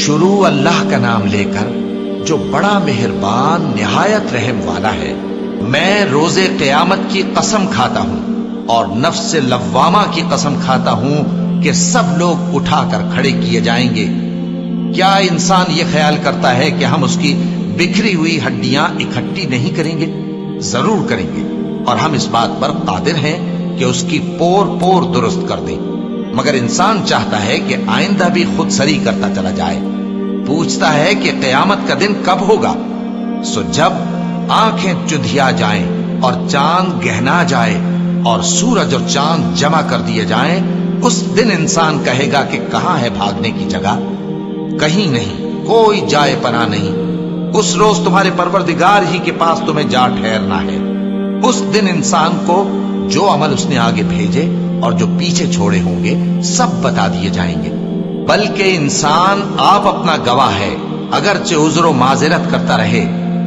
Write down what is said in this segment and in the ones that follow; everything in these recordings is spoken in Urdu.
شروع اللہ کا نام لے کر جو بڑا مہربان نہایت رحم والا ہے۔ میں روز قیامت کی قسم کھاتا ہوں اور نفس لوامہ کی قسم کھاتا ہوں کہ سب لوگ اٹھا کر کھڑے کیے جائیں گے۔ کیا انسان یہ خیال کرتا ہے کہ ہم اس کی بکھری ہوئی ہڈیاں اکٹھی نہیں کریں گے؟ ضرور کریں گے، اور ہم اس بات پر قادر ہیں کہ اس کی پور پور درست کر دیں۔ مگر انسان چاہتا ہے کہ آئندہ بھی خود سری کرتا چلا جائے، پوچھتا ہے کہ قیامت کا دن کب ہوگا۔ سو جب آنکھیں چدھیا جائیں اور چاند گہنا جائے اور سورج اور چاند جمع کر دیے جائیں، اس دن انسان کہے گا کہ کہاں ہے بھاگنے کی جگہ؟ کہیں نہیں، کوئی جائے پناہ نہیں۔ اس روز تمہارے پروردگار ہی کے پاس تمہیں جا ٹھہرنا ہے۔ اس دن انسان کو جو عمل اس نے آگے بھیجے اور جو پیچھے چھوڑے ہوں گے سب بتا دیے جائیں گے۔ بلکہ انسان آپ اپنا گواہ ہے، اگرچہ عذر و معذرت کرتا رہے۔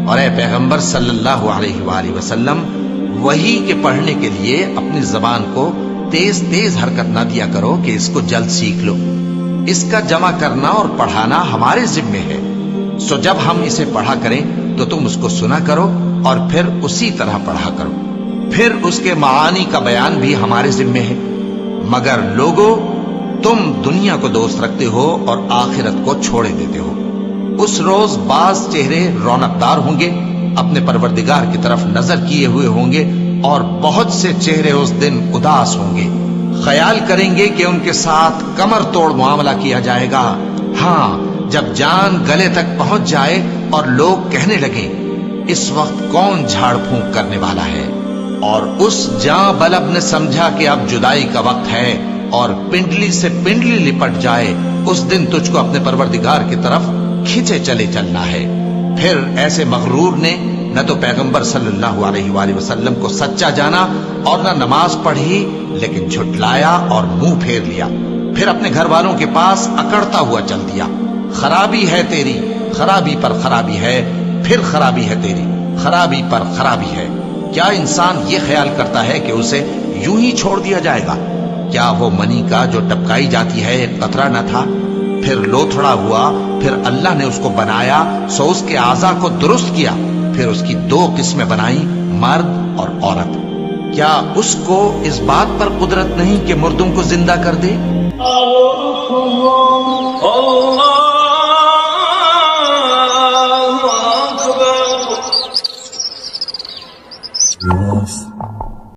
اور اے پیغمبر صلی اللہ علیہ وآلہ وسلم، وحی کے پڑھنے کے لیے اپنی زبان کو تیز تیز حرکت نہ دیا کرو کہ اس کو جلد سیکھ لو۔ اس کا جمع کرنا اور پڑھانا ہمارے ذمے ہے۔ سو جب ہم اسے پڑھا کریں تو تم اس کو سنا کرو اور پھر اسی طرح پڑھا کرو۔ پھر اس کے معانی کا بیان بھی ہمارے ذمے ہے۔ مگر لوگو، تم دنیا کو دوست رکھتے ہو اور آخرت کو چھوڑے دیتے ہو۔ اس روز بعض چہرے رونقدار ہوں گے، اپنے پروردگار کی طرف نظر کیے ہوئے ہوں گے، اور بہت سے چہرے اس دن اداس ہوں گے، خیال کریں گے کہ ان کے ساتھ کمر توڑ معاملہ کیا جائے گا۔ ہاں، جب جان گلے تک پہنچ جائے اور لوگ کہنے لگیں اس وقت کون جھاڑ پھونک کرنے والا ہے، اور اس جاں بلب نے سمجھا کہ اب جدائی کا وقت ہے اور پنڈلی سے پنڈلی لپٹ جائے، اس دن تجھ کو اپنے پروردگار کی طرف کھچے چلے چلنا ہے۔ پھر ایسے مغرور نے نہ تو پیغمبر صلی اللہ علیہ وآلہ وسلم کو سچا جانا اور نہ نماز پڑھی، لیکن جھٹلایا اور منہ پھیر لیا، پھر اپنے گھر والوں کے پاس اکڑتا ہوا چل دیا۔ خرابی ہے تیری، خرابی پر خرابی ہے، پھر خرابی ہے تیری، خرابی پر خرابی ہے۔ کیا انسان یہ خیال کرتا ہے کہ اسے یوں ہی چھوڑ دیا جائے گا؟ کیا وہ منی کا جو ٹپکائی جاتی ہے ایک قطرہ نہ تھا، پھر لوتھڑا ہوا، پھر اللہ نے اس کو بنایا، سو اس کے اعضاء کو درست کیا، پھر اس کی دو قسمیں بنائی، مرد اور عورت۔ کیا اس کو اس بات پر قدرت نہیں کہ مردوں کو زندہ کر دے؟ اللہ